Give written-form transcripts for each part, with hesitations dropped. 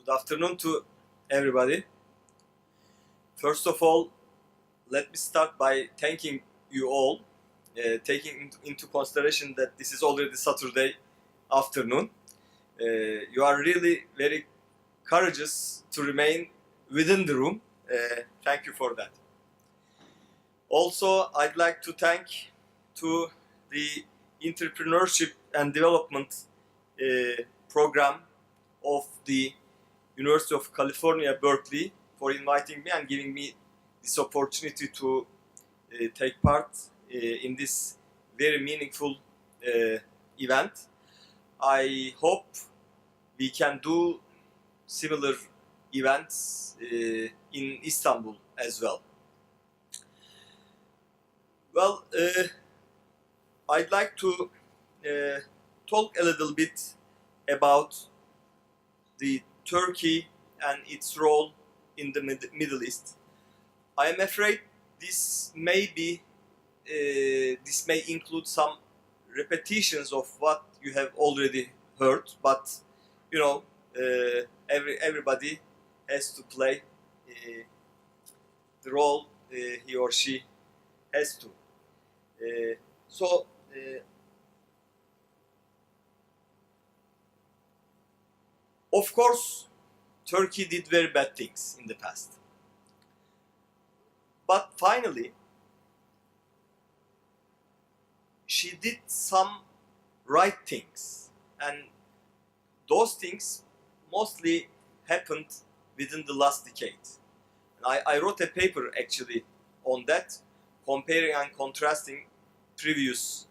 Good afternoon to everybody. First of all, let me start by thanking you all, taking into consideration that this is already Saturday afternoon. You are really very courageous to remain within the room. Thank you for that. Also, I'd like to thank to the Entrepreneurship and Development program of the University of California, Berkeley, for inviting me and giving me this opportunity to take part in this very meaningful event. I hope we can do similar events in Istanbul as well. Well, I'd like to talk a little bit about the Turkey and its role in the Middle East. I am afraid this may include some repetitions of what you have already heard, but you know, everybody has to play the role he or she has to. Of course, Turkey did very bad things in the past. But finally, she did some right things. And those things mostly happened within the last decade. And I wrote a paper actually on that, comparing and contrasting previous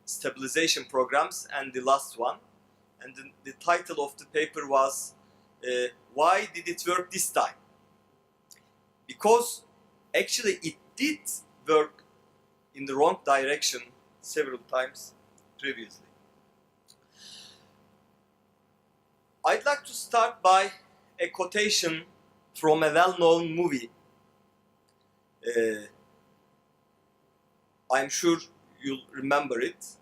stabilization programs and the last one. And the title of the paper was Why Did It Work This Time? Because actually it did work in the wrong direction several times previously. I'd like to start by a quotation from a well-known movie. I'm sure you'll remember it.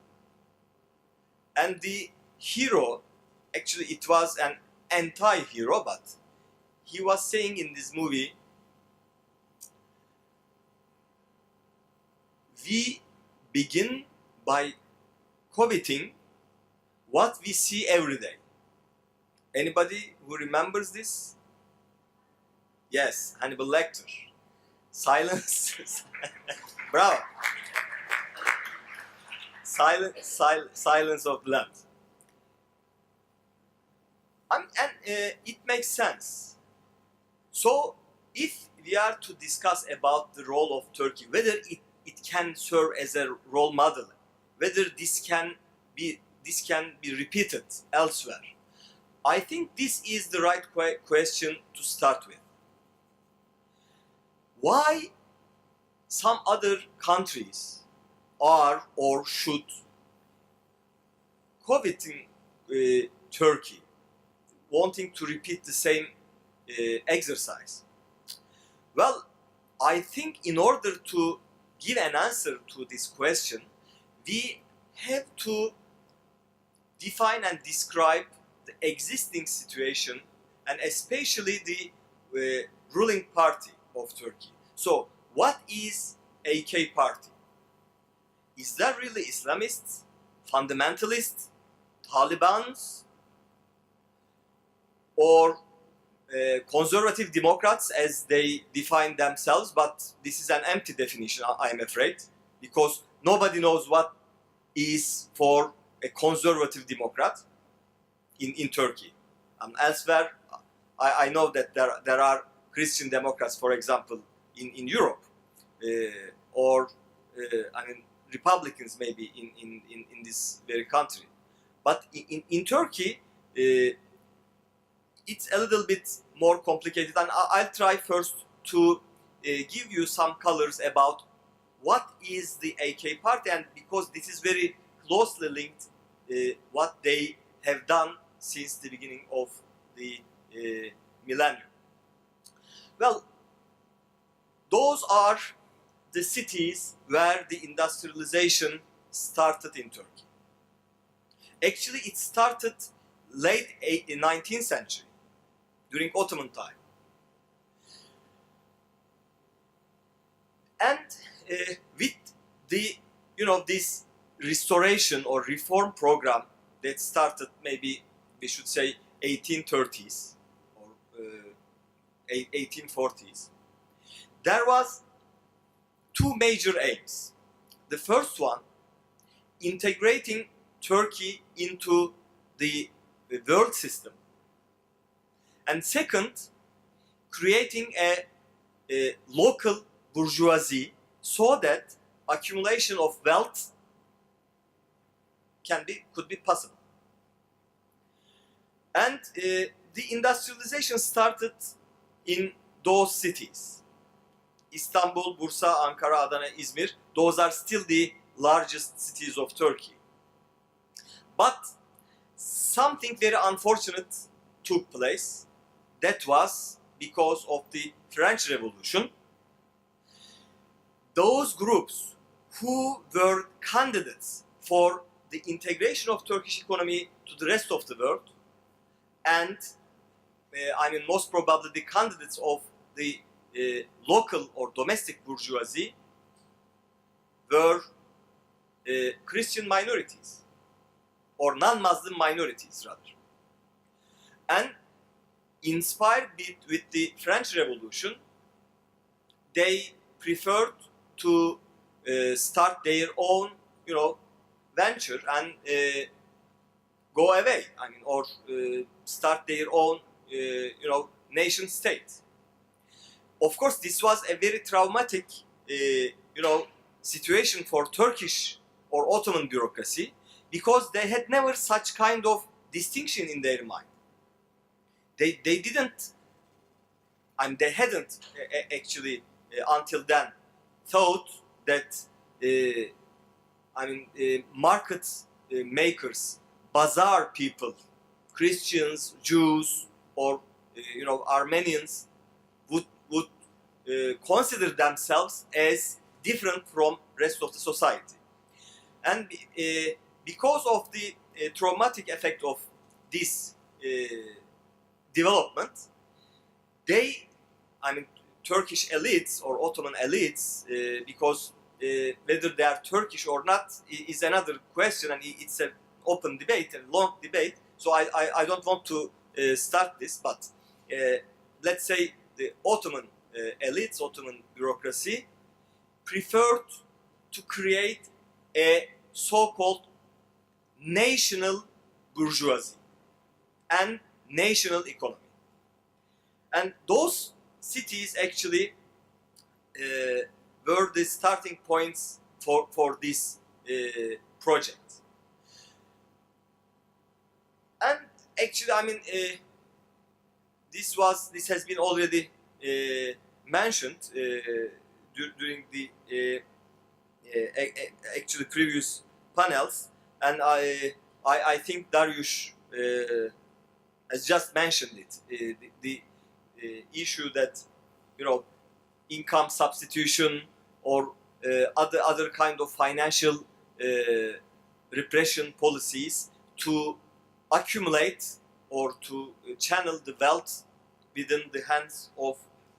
And the hero, actually it was an anti-hero, but he was saying in this movie, we begin by coveting what we see every day. Anybody who remembers this? Yes, Hannibal Lecter. Silence. Bravo. Silence of the Lambs. It makes sense. So, if we are to discuss about the role of Turkey, whether it can serve as a role model, whether this can be repeated elsewhere, I think this is the right question to start with. Why some other countries are or should coveting Turkey, wanting to repeat the same exercise? Well, I think in order to give an answer to this question, we have to define and describe the existing situation and especially the ruling party of Turkey. So, what is AK party? Is that really Islamists, fundamentalists, Talibans, or conservative Democrats as they define themselves? But this is an empty definition, I am afraid, because nobody knows what is for a conservative Democrat in Turkey. Elsewhere, I know that there are Christian Democrats, for example, in Europe, or Republicans maybe in this very country. But in Turkey, it's a little bit more complicated, and I'll try first to give you some colors about what is the AK party, and because this is very closely linked what they have done since the beginning of the millennium. Well, those are the cities where the industrialization started in Turkey. Actually, it started late 19th century. during Ottoman time. And with the, this restoration or reform program that started maybe, we should say, 1830s or 1840s, there was two major aims. The first one, integrating Turkey into the world system. And second, creating a local bourgeoisie so that accumulation of wealth could be possible. And the industrialization started in those cities. Istanbul, Bursa, Ankara, Adana, Izmir, those are still the largest cities of Turkey. But something very unfortunate took place. That was because of the French Revolution. Those groups who were candidates for the integration of Turkish economy to the rest of the world, and most probably the candidates of the local or domestic bourgeoisie, were Christian minorities, or non-Muslim minorities rather. And inspired with the French Revolution, they preferred to start their own, venture and go away. Or start their own, nation state. Of course, this was a very traumatic, situation for Turkish or Ottoman bureaucracy, because they had never such kind of distinction in their mind. They didn't, they hadn't actually until then thought that market makers, bazaar people, Christians, Jews, or Armenians would consider themselves as different from rest of the society. And because of the traumatic effect of this development, Turkish elites or Ottoman elites, because whether they are Turkish or not is another question, and it's an open debate, a long debate, so I don't want to start this, but let's say the Ottoman elites, Ottoman bureaucracy, preferred to create a so-called national bourgeoisie and national economy. And those cities actually were the starting points for this project. And actually, this has been already mentioned during the actually previous panels, and I think Dariush has just mentioned it. The issue that income substitution or other kind of financial repression policies to accumulate or to channel the wealth within the hands of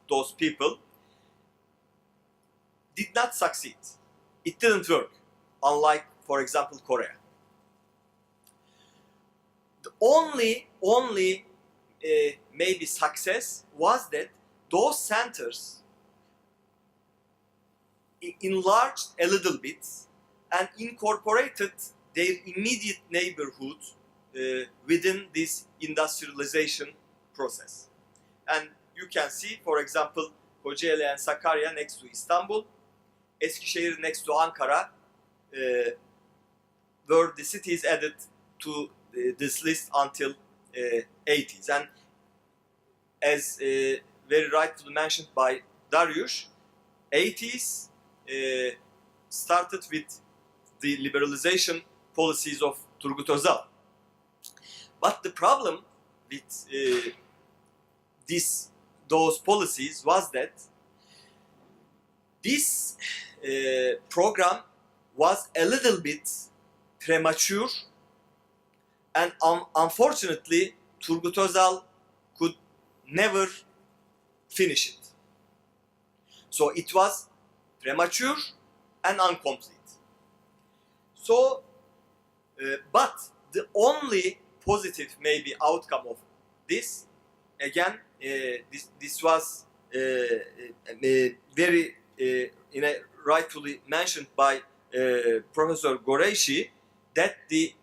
those people did not succeed. It didn't work, unlike, for example, Korea. The only maybe success was that those centers enlarged a little bit and incorporated their immediate neighborhood within this industrialization process. And you can see, for example, Kocaeli and Sakarya next to Istanbul, Eskişehir next to Ankara, were the cities added to this list until 80s. And as very rightfully mentioned by Dariush, 80s started with the liberalization policies of Turgut Özal. But the problem with those policies was that this program was a little bit premature, and unfortunately Turgut Özal could never finish it. So it was premature and incomplete. So, but the only positive maybe outcome of this, again, this was very rightfully mentioned by Professor Goreishi, that the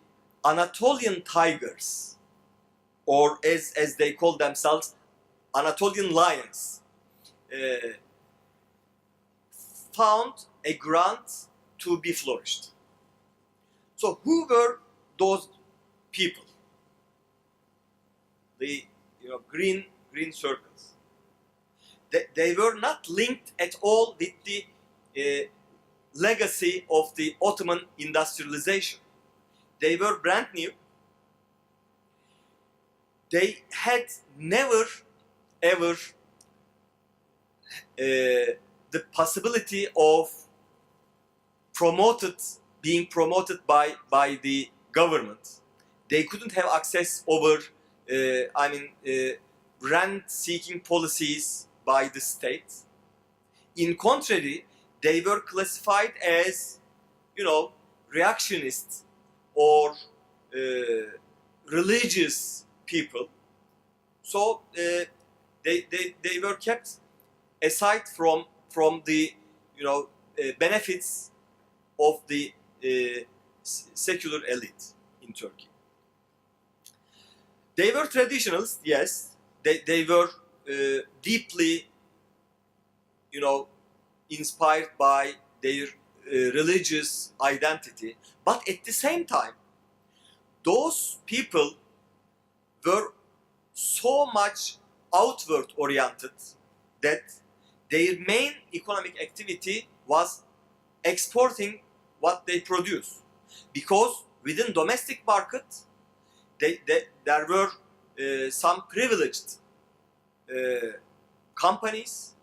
Anatolian tigers, or as they call themselves, Anatolian lions, found a grant to be flourished. So who were those people? The green circles. They were not linked at all with the legacy of the Ottoman industrialization. They were brand new. They had never ever the possibility of being promoted by the government. They couldn't have access over rent-seeking policies by the state. In contrary, they were classified as, reactionist or religious people. So they were kept aside from the benefits of the secular elite in Turkey. They were traditionalists, yes. They were deeply, inspired by their religious identity. But at the same time, those people were so much outward oriented that their main economic activity was exporting what they produce. Because within domestic market, there were some privileged companies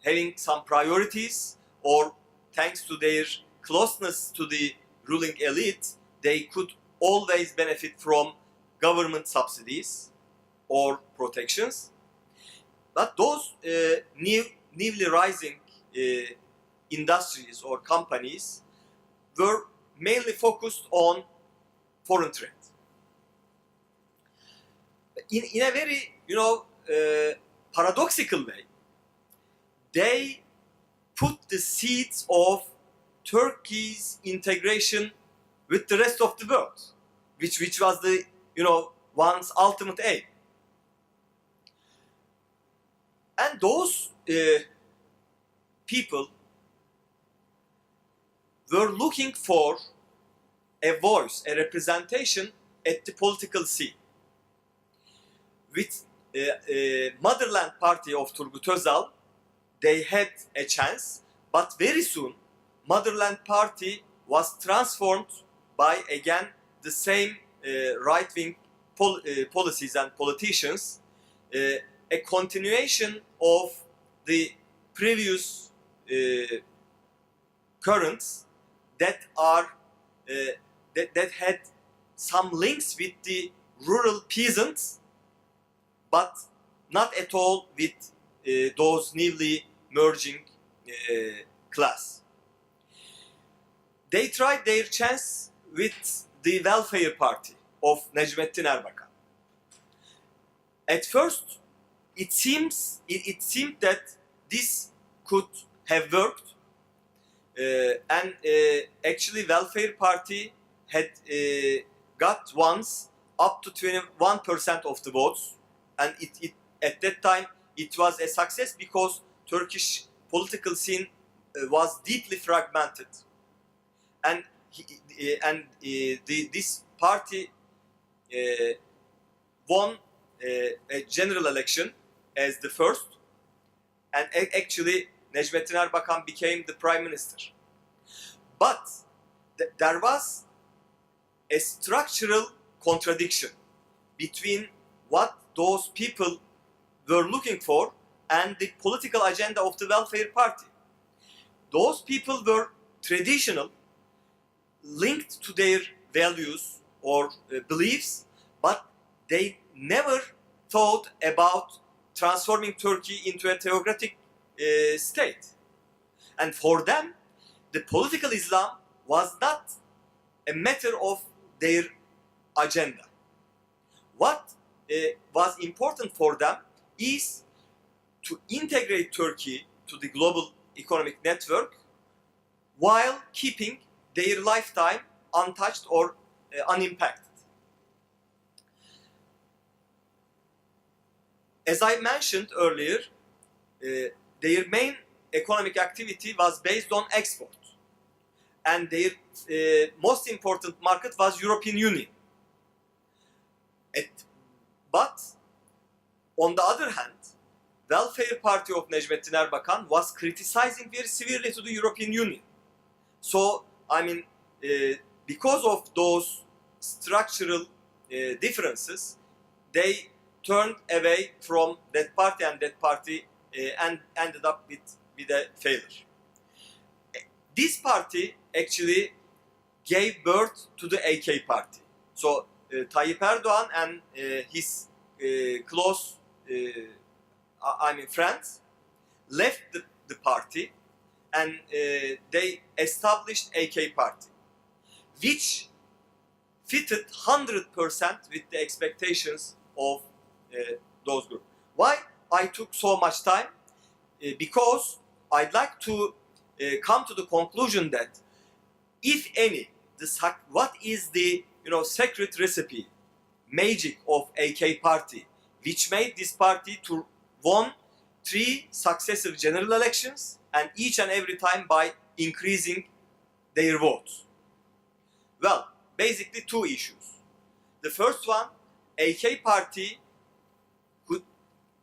having some priorities, or thanks to their closeness to the ruling elite, they could always benefit from government subsidies or protections. But those newly rising industries or companies were mainly focused on foreign trade. In a very, paradoxical way, they put the seeds of Turkey's integration with the rest of the world, which was the, one's ultimate aim. And those people were looking for a voice, a representation at the political scene. With Motherland Party of Turgut Özal, they had a chance, but very soon Motherland Party was transformed by, again, the same right-wing policies and politicians, a continuation of the previous currents that had some links with the rural peasants, but not at all with those newly merging class. They tried their chance with the Welfare Party of Necmettin Erbakan. At first, it seemed that this could have worked, and actually Welfare Party had got once up to 21% of the votes, and it at that time it was a success because Turkish political scene was deeply fragmented, and this party won a general election as the first, and actually Necmettin Erbakan became the prime minister. But there was a structural contradiction between what those people were looking for and the political agenda of the Welfare Party. Those people were traditional, linked to their values or beliefs, but they never thought about transforming Turkey into a theocratic state. And for them, the political Islam was not a matter of their agenda. What was important for them is to integrate Turkey to the global economic network while keeping their lifetime untouched or unimpacted. As I mentioned earlier, their main economic activity was based on export, and their most important market was European Union. But on the other hand, Welfare Party of Necmettin Erbakan was criticizing very severely to the European Union. So, I mean, because of those structural differences, they turned away from that party, and that party and ended up with a failure. This party actually gave birth to the AK party. So Tayyip Erdogan and his close friends left the party, and they established AK party, which fitted 100% with the expectations of those groups. Why I took so much time? Because I'd like to come to the conclusion that, if any, what is the secret recipe, magic of AK party, which made this party to won 3 successive general elections, and each and every time by increasing their votes? Well, basically 2 issues. The first one, AK party could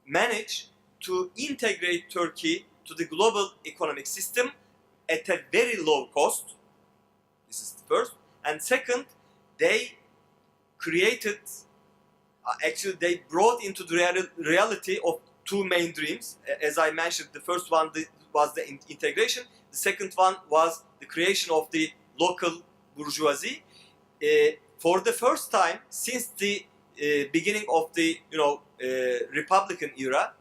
manage to integrate Turkey to the global economic system at a very low cost. This is the first. And second, they created, they brought into the reality of 2 main dreams. As I mentioned, the first one was the integration. The second one was the creation of the local bourgeoisie. For the first time since the beginning of the Republican era,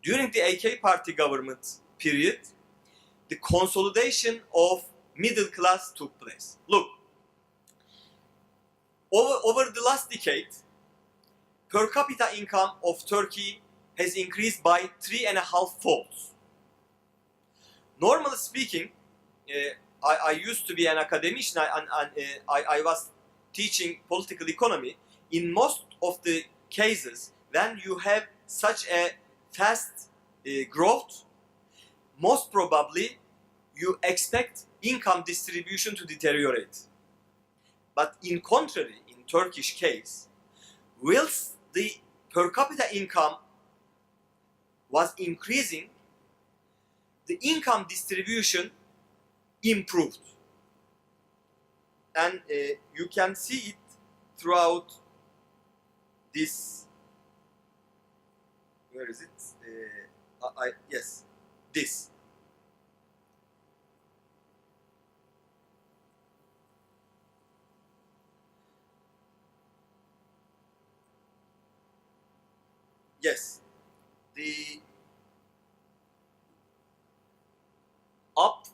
during the AK party government period, the consolidation of middle class took place. Look, over the last decade, per capita income of Turkey has increased by 3.5 folds. Normally speaking, I used to be an academician, and I was teaching political economy. In most of the cases, when you have such a fast growth, most probably you expect income distribution to deteriorate. But in contrary, in Turkish case, whilst the per capita income was increasing, the income distribution improved. And you can see it throughout this. Where is it? Yes, this. Yes, the up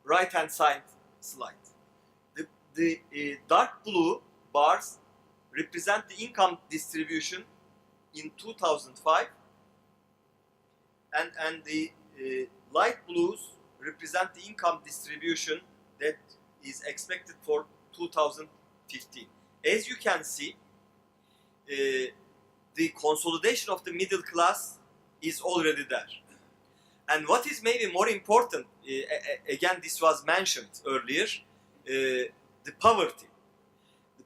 right hand side slide. The dark blue bars represent the income distribution in 2005, and the light blues represent the income distribution that is expected for 2015. As you can see, the consolidation of the middle class is already there. And what is maybe more important, again this was mentioned earlier, the poverty. The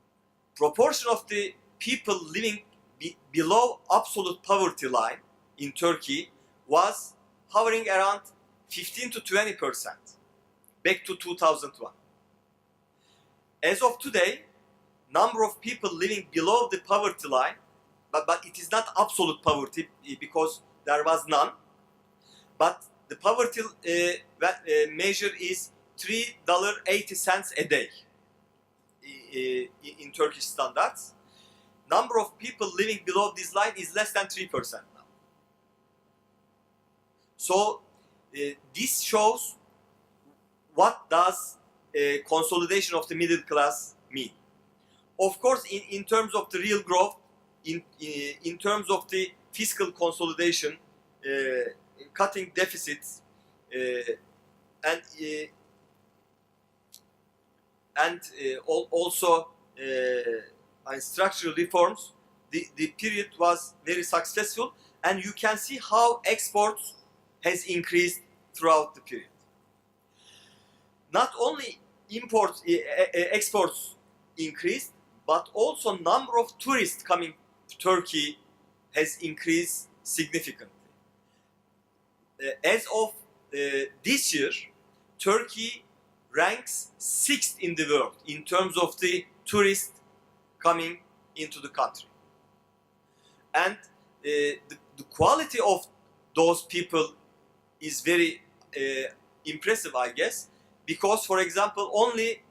proportion of the people living below absolute poverty line in Turkey was hovering around 15 to 20% back to 2001. As of today, number of people living below the poverty line, but it is not absolute poverty because there was none, but the poverty measure is $3.80 a day in Turkish standards. Number of people living below this line is less than 3% now. So this shows what does consolidation of the middle class mean. Of course, in terms of the real growth, in terms of the fiscal consolidation, cutting deficits, and also structural reforms, the period was very successful, and you can see how exports has increased throughout the period. Not only exports increased, but also number of tourists coming to Turkey has increased significantly. As of this year, Turkey ranks 6th in the world in terms of the tourists coming into the country. And the quality of those people is very impressive, I guess, because, for example, only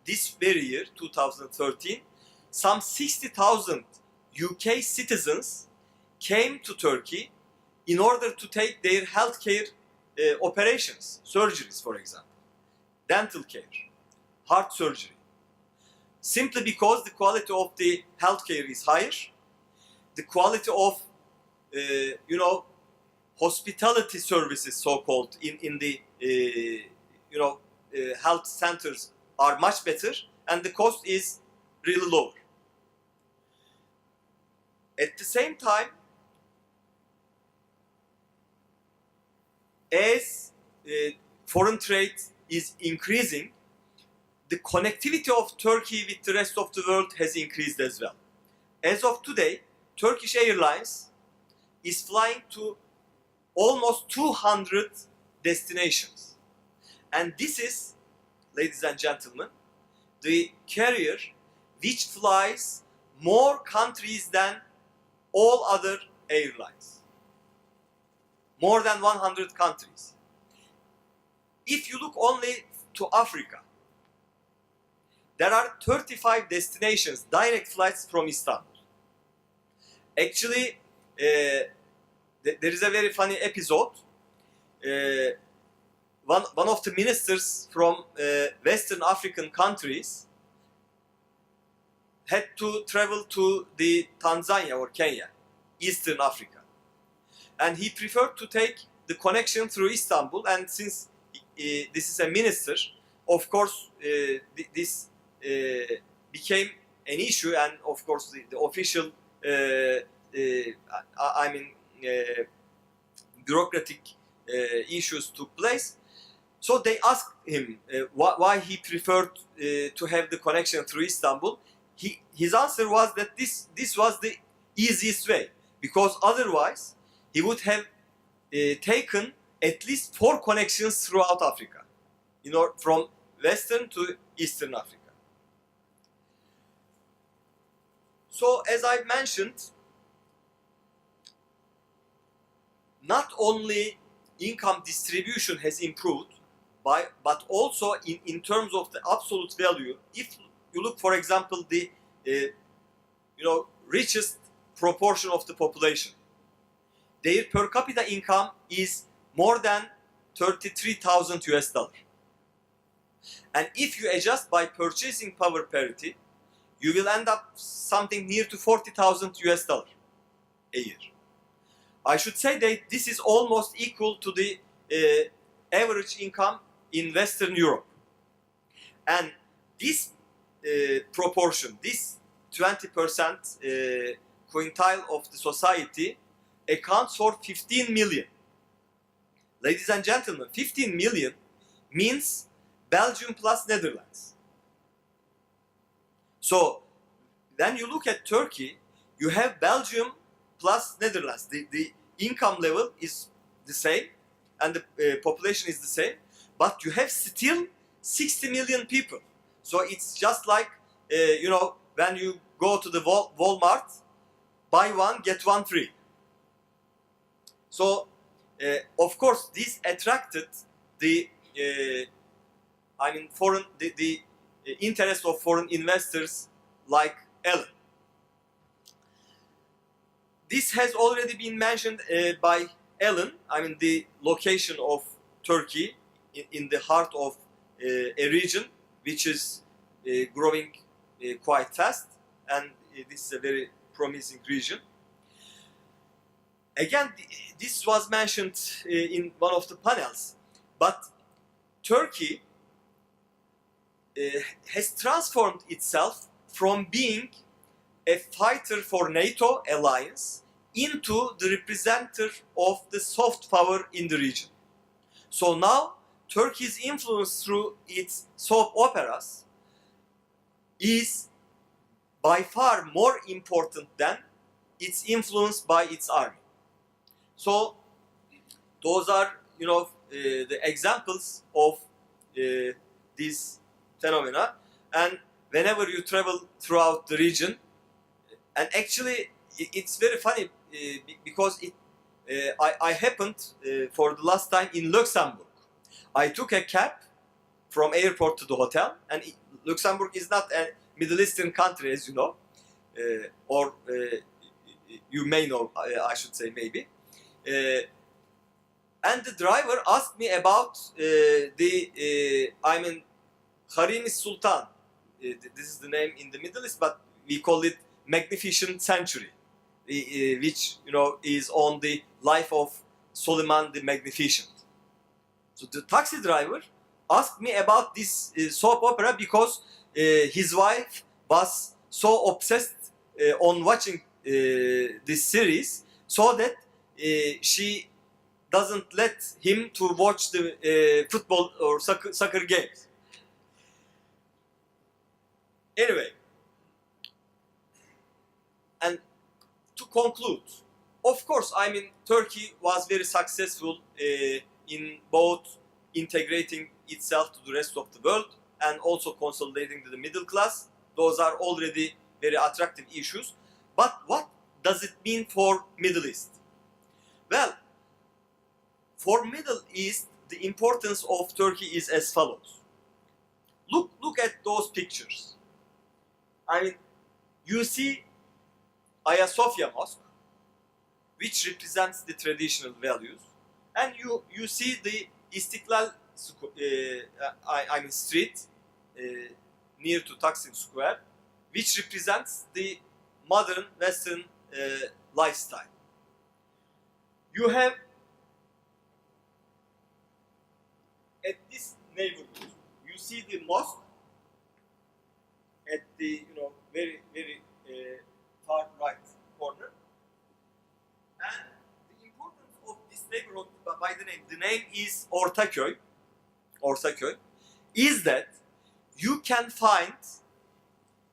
this very year, 2013, some 60,000 UK citizens came to Turkey in order to take their healthcare operations, surgeries, for example, dental care, heart surgery, simply because the quality of the healthcare is higher, the quality of hospitality services, so-called, in the health centers are much better, and the cost is really lower. At the same time, as foreign trade is increasing, the connectivity of Turkey with the rest of the world has increased as well. As of today, Turkish Airlines is flying to almost 200 destinations. And this is, ladies and gentlemen, the carrier which flies more countries than all other airlines. More than 100 countries. If you look only to Africa, there are 35 destinations, direct flights from Istanbul. Actually, there is a very funny episode. One of the ministers from Western African countries had to travel to the Tanzania or Kenya, Eastern Africa. And he preferred to take the connection through Istanbul, and since this is a minister, of course, this became an issue, and of course the official, bureaucratic issues took place. So they asked him why he preferred to have the connection through Istanbul. His answer was that this was the easiest way, because otherwise he would have taken at least 4 connections throughout Africa, from Western to Eastern Africa. So, as I mentioned, not only income distribution has improved, but also in terms of the absolute value. If you look, for example, the richest proportion of the population, their per capita income is more than 33,000 US dollar. And if you adjust by purchasing power parity, you will end up something near to 40,000 US dollar a year. I should say that this is almost equal to the average income in Western Europe. And this proportion, this 20% quintile of the society accounts for 15 million. Ladies and gentlemen, 15 million means Belgium plus Netherlands. So, when you look at Turkey, you have Belgium plus Netherlands. The income level is the same, and the population is the same, but you have still 60 million people. So it's just like, when you go to the Walmart, buy one, get one free. So, of course, this attracted the interest of foreign investors like Ellen. This has already been mentioned by Ellen, I mean the location of Turkey in the heart of a region which is growing quite fast, and this is a very promising region. Again, this was mentioned in one of the panels, but Turkey has transformed itself from being a fighter for NATO alliance into the representative of the soft power in the region. So now Turkey's influence through its soap operas is by far more important than its influence by its army. So those are, the examples of these phenomena. And whenever you travel throughout the region, and actually it's very funny because I happened for the last time in Luxembourg. I took a cab from airport to the hotel, and Luxembourg is not a Middle Eastern country, as you know, or you may know, I should say, maybe. And the driver asked me about Harim Sultan. This is the name in the Middle East, but we call it Magnificent Century, which is on the life of Suleiman the Magnificent. So the taxi driver asked me about this soap opera because his wife was so obsessed on watching this series, so that she doesn't let him to watch the football or soccer games. Anyway, and to conclude, of course, Turkey was very successful in both integrating itself to the rest of the world and also consolidating the middle class. Those are already very attractive issues. But what does it mean for Middle East? Well, for Middle East, the importance of Turkey is as follows. Look at those pictures. You see Hagia Sophia Mosque, which represents the traditional values, and you see the Istiklal street near to Taksim Square, which represents the modern Western lifestyle. You have at this neighborhood, you see the mosque at the very far right corner, and the importance of this neighborhood by the name is Ortaköy, is that you can find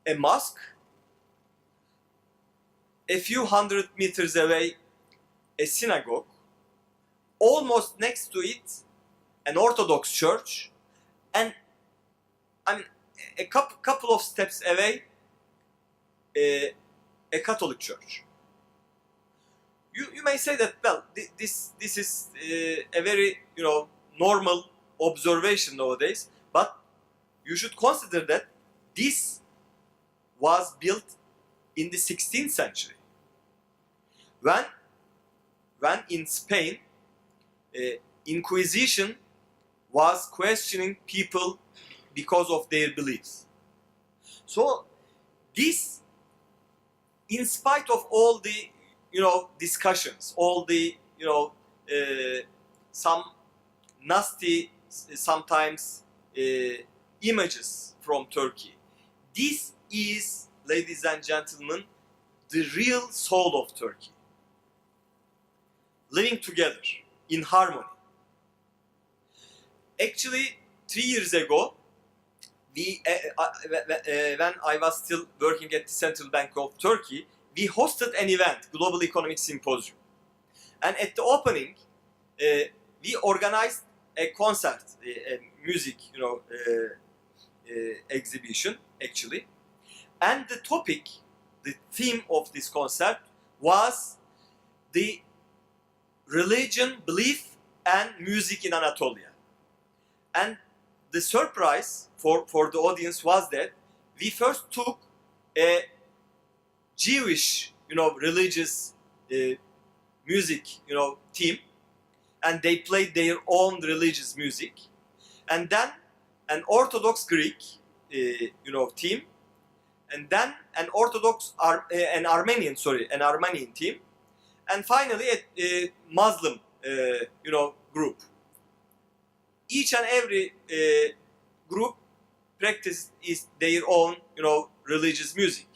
a mosque a few hundred meters away, a synagogue, almost next to it an Orthodox church, and a couple of steps away a Catholic church. You may say that, well, this is a very normal observation nowadays, but you should consider that this was built in the 16th century, when in Spain Inquisition was questioning people because of their beliefs. So this, in spite of all the discussions, all the some nasty sometimes images from Turkey, this is, ladies and gentlemen, the real soul of Turkey, living together in harmony. Actually, 3 years ago, when I was still working at the Central Bank of Turkey, we hosted an event, Global Economic Symposium. And at the opening, we organized a concert, a music, exhibition, actually. And the topic, the theme of this concert was the religion, belief, and music in Anatolia. And the surprise for the audience was that we first took a Jewish, religious music, theme, and they played their own religious music. And then an Orthodox Greek, team, and then an Armenian team, and finally a Muslim, group. Each and every group practice is their own, religious music.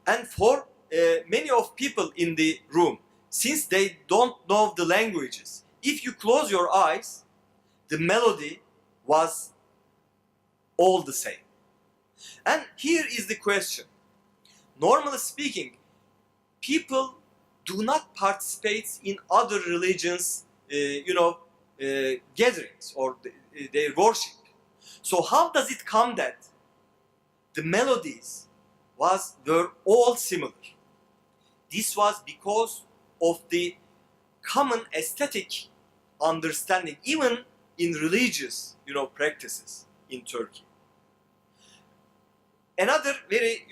And for many of people in the room, since they don't know the languages, if you close your eyes, the melody was all the same. And here is the question. Normally speaking, people do not participate in other religions, gatherings or their worship. So how does it come that the melodies were all similar? This was because of the common aesthetic understanding, even in religious, practices in Turkey. Another very,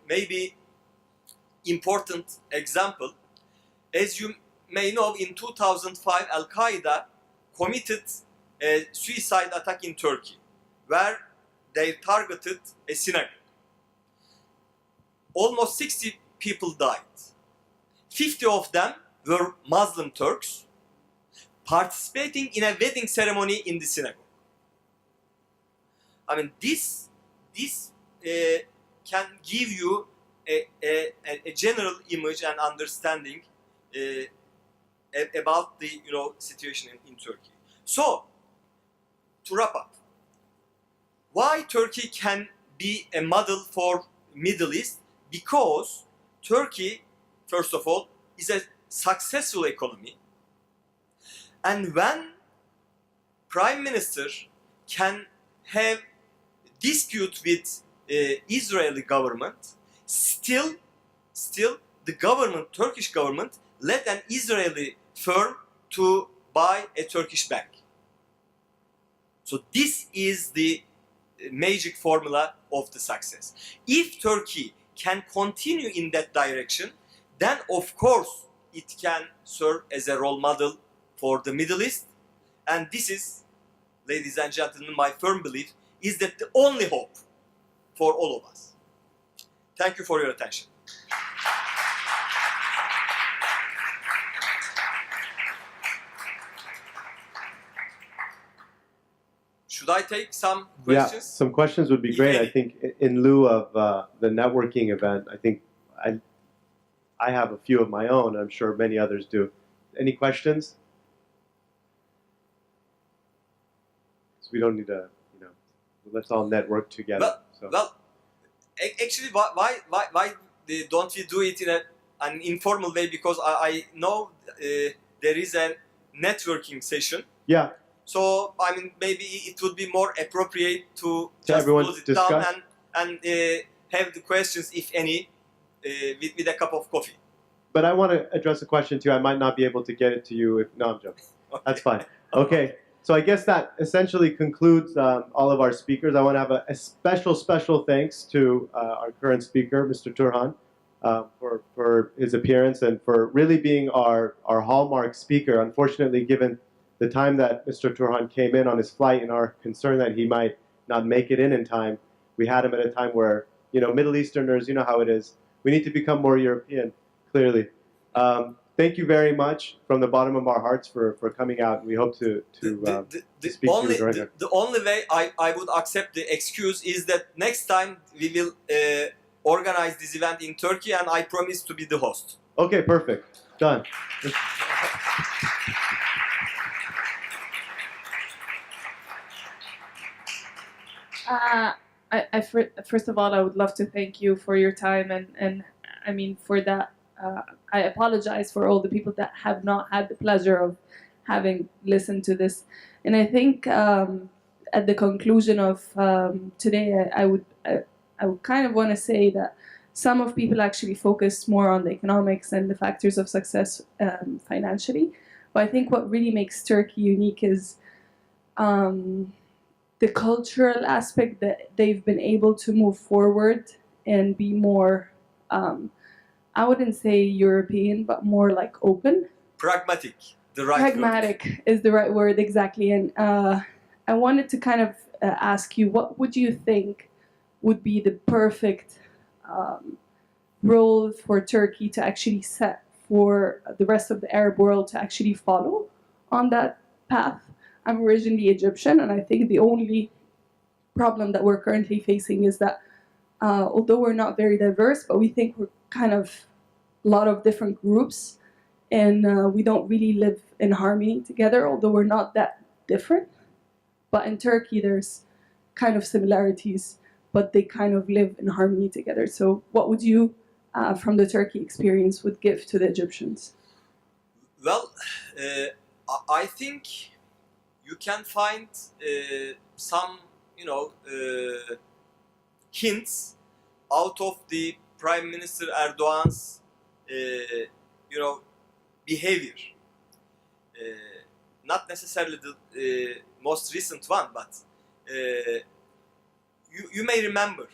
maybe important example, as you may know, in 2005, Al-Qaeda committed a suicide attack in Turkey, where they targeted a synagogue. Almost 60 people died. 50 of them were Muslim Turks participating in a wedding ceremony in the synagogue. I mean, this can give you a general image and understanding about the situation in Turkey. So, to wrap up, why Turkey can be a model for Middle East? Because Turkey, first of all, is a successful economy, and when Prime Minister can have dispute with Israeli government, still the government, Turkish government, let an Israeli firm to buy a Turkish bank. So this is the magic formula of the success. If Turkey can continue in that direction, then of course it can serve as a role model for the Middle East. And this is, ladies and gentlemen, my firm belief is that the only hope for all of us. Thank you for your attention. Should I take some questions? Yeah, some questions would be great. I think in lieu of the networking event, I think I have a few of my own. I'm sure many others do. Any questions? So we don't need to, let's all network together. Well, actually, why don't we do it in an informal way? Because I know there is a networking session. Yeah. So, I mean, maybe it would be more appropriate to just everyone close it discuss down and have the questions, if any, with a cup of coffee. But I want to address a question too. I might not be able to get it to you if... No, I'm joking. Okay. That's fine. Okay. So I guess that essentially concludes all of our speakers. I want to have a special thanks to our current speaker, Mr. Turhan, for his appearance and for really being our hallmark speaker. Unfortunately, given the time that Mr. Turhan came in on his flight and our concern that he might not make it in time, we had him at a time where, Middle Easterners, you know how it is. We need to become more European, clearly. Thank you very much from the bottom of our hearts for coming out. We hope to speak to you during it. The only way I would accept the excuse is that next time we will organize this event in Turkey, and I promise to be the host. Okay, perfect. Done. First of all, I would love to thank you for your time, and I mean, for that, I apologize for all the people that have not had the pleasure of having listened to this. And I think at the conclusion of today, I would kind of want to say that some of people actually focus more on the economics and the factors of success financially. But I think what really makes Turkey unique is the cultural aspect, that they've been able to move forward and be more, I wouldn't say European, but more like open. Pragmatic. the right Pragmatic word. is the right word, exactly. And I wanted to kind of ask you, what would you think would be the perfect role for Turkey to actually set for the rest of the Arab world to actually follow on that path? I'm originally Egyptian, and I think the only problem that we're currently facing is that although we're not very diverse, but we think we're kind of a lot of different groups, and we don't really live in harmony together, although we're not that different. But in Turkey, there's kind of similarities, but they kind of live in harmony together. So what would you, from the Turkey experience, would give to the Egyptians? Well, I think you can find some, hints out of the Prime Minister Erdogan's, behavior. Not necessarily the most recent one, but you may remember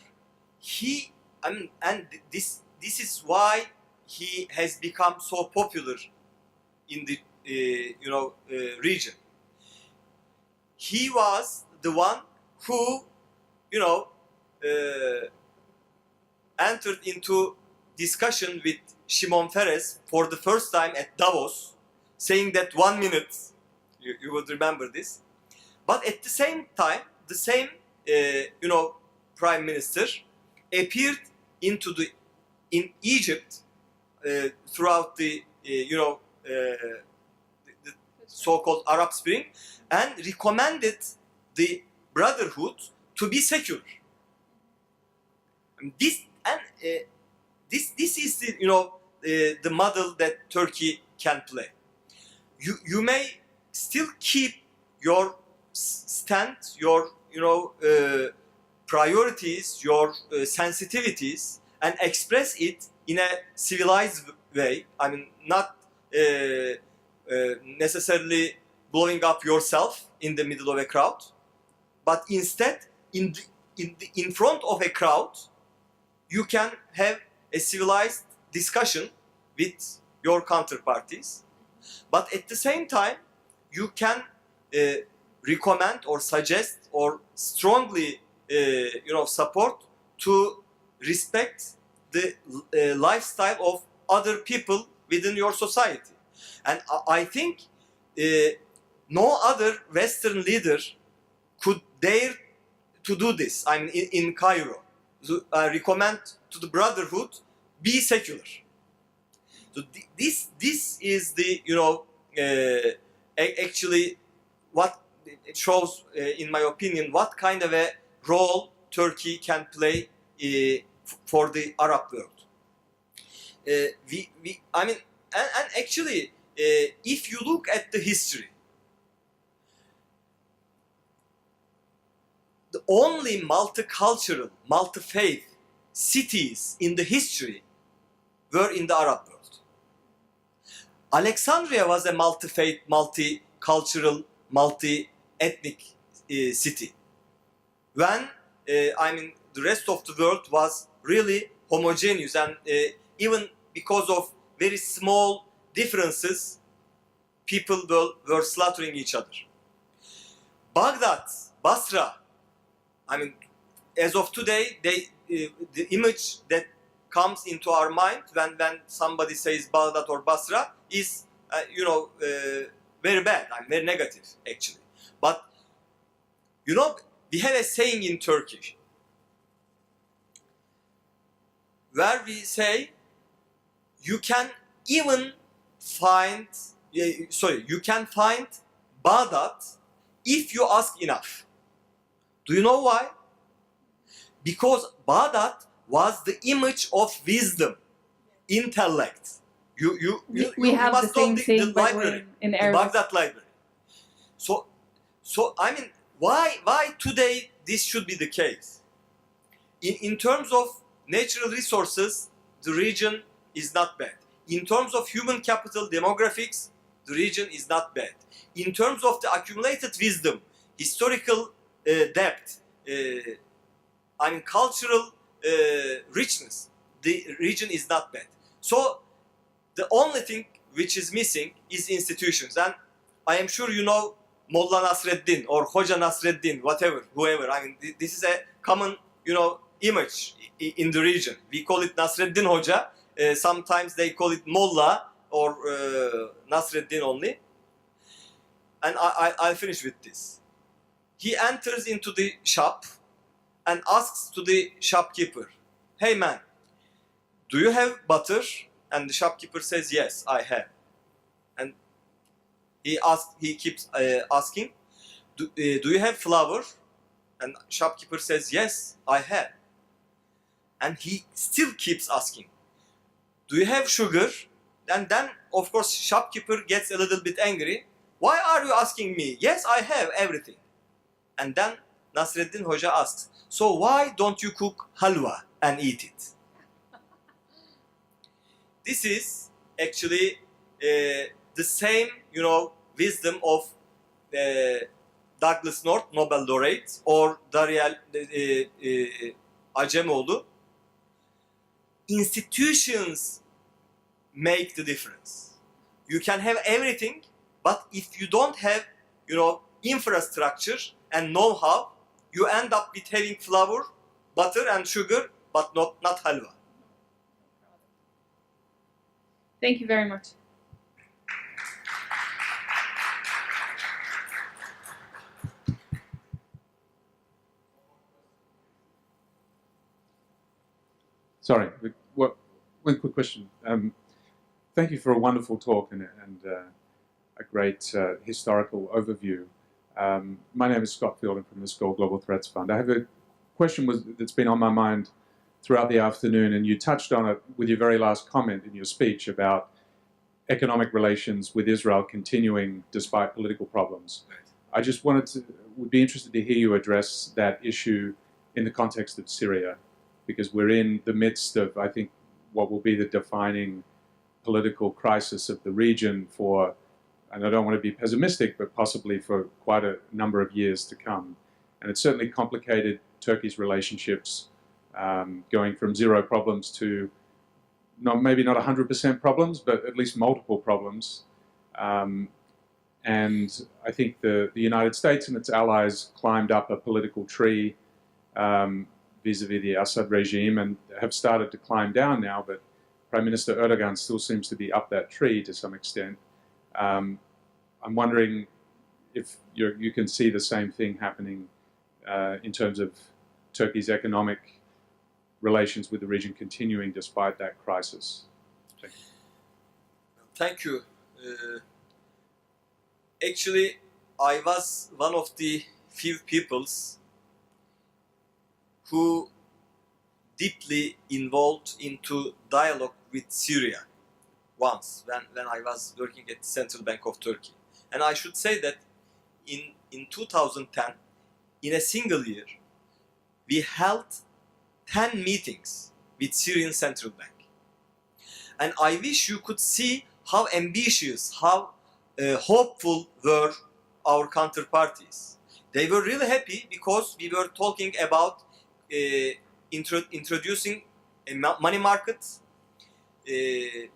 this is why he has become so popular in the region. He was the one who entered into discussion with Shimon Peres for the first time at Davos, saying that 1 minute, you would remember this. But at the same time, the same prime minister appeared in Egypt throughout the so-called Arab Spring, and recommended the Brotherhood to be secular. This is the model that Turkey can play. You may still keep your stand, your priorities, your sensitivities, and express it in a civilized way. I mean, not necessarily blowing up yourself in the middle of a crowd, but instead in front of a crowd, you can have a civilized discussion with your counterparties. But at the same time, you can recommend or suggest or strongly support to respect the lifestyle of other people within your society. And I think no other Western leader could dare to do this. I mean, in Cairo, recommend to the Brotherhood, be secular. So this is the actually what it shows, in my opinion, what kind of a role Turkey can play for the Arab world. And actually, if you look at the history, the only multicultural, multi-faith cities in the history were in the Arab world. Alexandria was a multi-faith, multicultural, multi-ethnic city. When the rest of the world was really homogeneous, and even because of very small differences, people were slaughtering each other. Baghdad, Basra, as of today, the image that comes into our mind when somebody says Baghdad or Basra is, very bad, very negative, actually. But, we have a saying in Turkish where we say, you can find Baghdad if you ask enough. Do you know why? Because Baghdad was the image of wisdom, intellect. We have must the same know saying the library, in the Arabic. Baghdad library. So why today this should be the case? In terms of natural resources, the region is not bad. In terms of human capital, demographics, the region is not bad. In terms of the accumulated wisdom, historical depth, cultural richness, the region is not bad. So the only thing which is missing is institutions. And I am sure you know Molla Nasreddin or Hoca Nasreddin, whatever, whoever. I mean, this is a common, image in the region. We call it Nasreddin Hoca. Sometimes they call it Molla or Nasreddin only. And I'll finish with this. He enters into the shop and asks to the shopkeeper, "Hey man, do you have butter?" And the shopkeeper says, "Yes, I have." And he keeps asking, do you have flour?" And shopkeeper says, "Yes, I have." And he still keeps asking, "Do you have sugar?" And then, of course, shopkeeper gets a little bit angry. "Why are you asking me? Yes, I have everything." And then Nasreddin Hoca asks, "So why don't you cook halwa and eat it?" This is actually the same, wisdom of Douglas North, Nobel laureate, or Dariel Acemoğlu. Institutions make the difference. You can have everything, but if you don't have, infrastructure and know-how, you end up with having flour, butter, and sugar, but not halwa. Thank you very much. Sorry, one quick question. Thank you for a wonderful talk and a great historical overview. My name is Scott Field. I'm from the Skoll Global Threats Fund. I have a question that's been on my mind throughout the afternoon, and you touched on it with your very last comment in your speech about economic relations with Israel continuing despite political problems. I just would be interested to hear you address that issue in the context of Syria, because we're in the midst of, I think, what will be the defining political crisis of the region for, and I don't want to be pessimistic, but possibly for quite a number of years to come. And it's certainly complicated Turkey's relationships, going from zero problems to maybe not 100% problems, but at least multiple problems. And I think the United States and its allies climbed up a political tree vis-a-vis the Assad regime and have started to climb down now, but Prime Minister Erdogan still seems to be up that tree to some extent. I'm wondering if you can see the same thing happening in terms of Turkey's economic relations with the region continuing despite that crisis. Thank you. Actually, I was one of the few peoples who deeply involved into dialogue with Syria once when I was working at the Central Bank of Turkey. And I should say that in 2010, in a single year, we held 10 meetings with Syrian Central Bank. And I wish you could see how ambitious, how hopeful were our counterparties. They were really happy because we were talking about introducing a money market,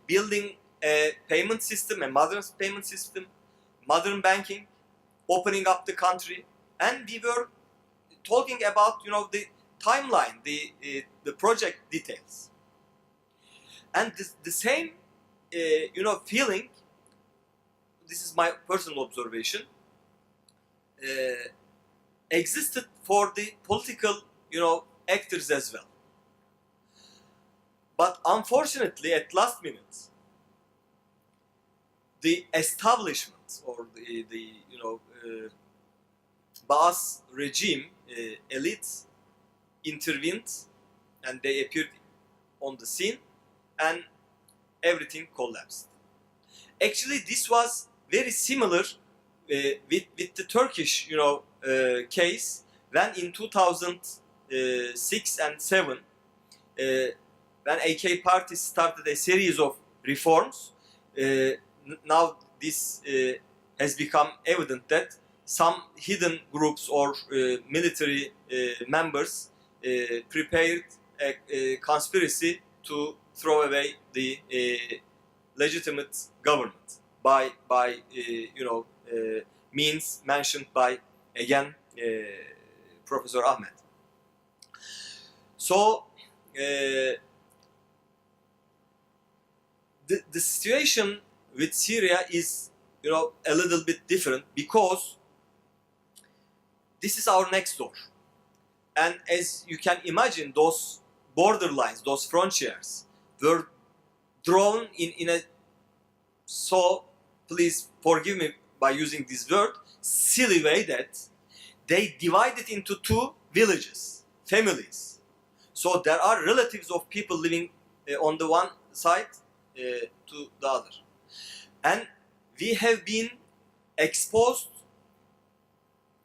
building a payment system, a modern payment system, modern banking, opening up the country, and we were talking about the timeline, the project details, and the same feeling. This is my personal observation. Existed for the political actors as well. But unfortunately, at last minute, the establishment or the Baas regime elites intervened, and they appeared on the scene, and everything collapsed. Actually, this was very similar with the Turkish case, when in 2006 and 7, when AK Party started a series of reforms. Now this has become evident that some hidden groups or military members prepared a conspiracy to throw away the legitimate government by means mentioned by again Professor Ahmed. So the situation with Syria is a little bit different because this is our next door, and as you can imagine, those borderlines, those frontiers were drawn in a, so please forgive me by using this word, silly way, that they divided into two villages, families. So there are relatives of people living on the one side to the other. And we have been exposed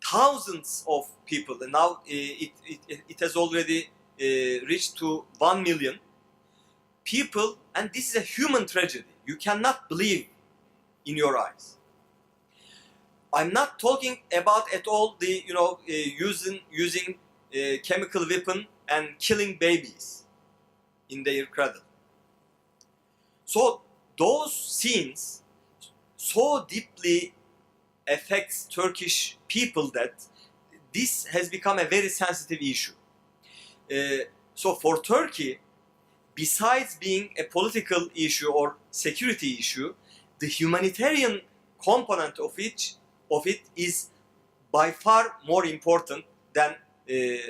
thousands of people, and now it has already reached to 1 million people, and this is a human tragedy. You cannot believe in your eyes. I'm not talking about at all the using chemical weapon and killing babies in their cradle. So those scenes so deeply affects Turkish people that this has become a very sensitive issue. So for Turkey, besides being a political issue or security issue, the humanitarian component of it is by far more important than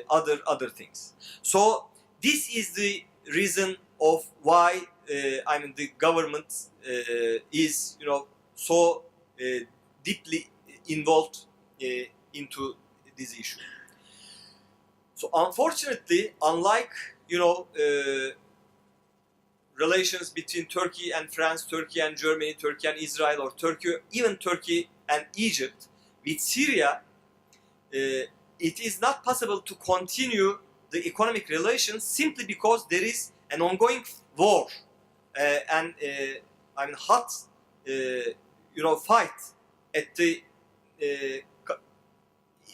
other things. So this is the reason of why the government is so deeply involved into this issue. So unfortunately, unlike relations between Turkey and France, Turkey and Germany, Turkey and Israel, or even Turkey and Egypt, with Syria, it is not possible to continue the economic relations simply because there is an ongoing war and hot fight at the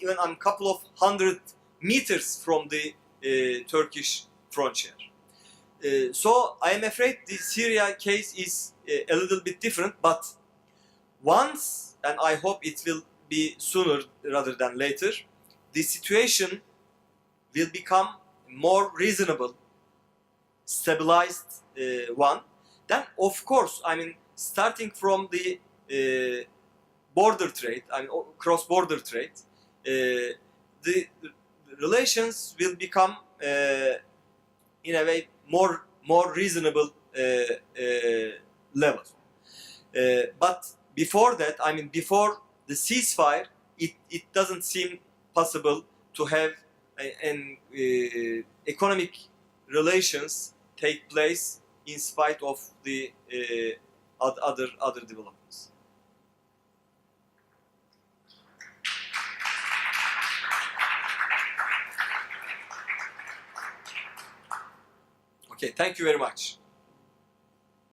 even a couple of 100 meters from the Turkish frontier. So I am afraid the Syria case is a little bit different, but once, and I hope it will be sooner rather than later, the situation will become more reasonable, stabilized one. Then of course, starting from the border trade, cross-border trade, the relations will become in a way more reasonable level. But before that, before the ceasefire, it doesn't seem possible to have an economic relations take place in spite of the other developments. Okay, thank you very much.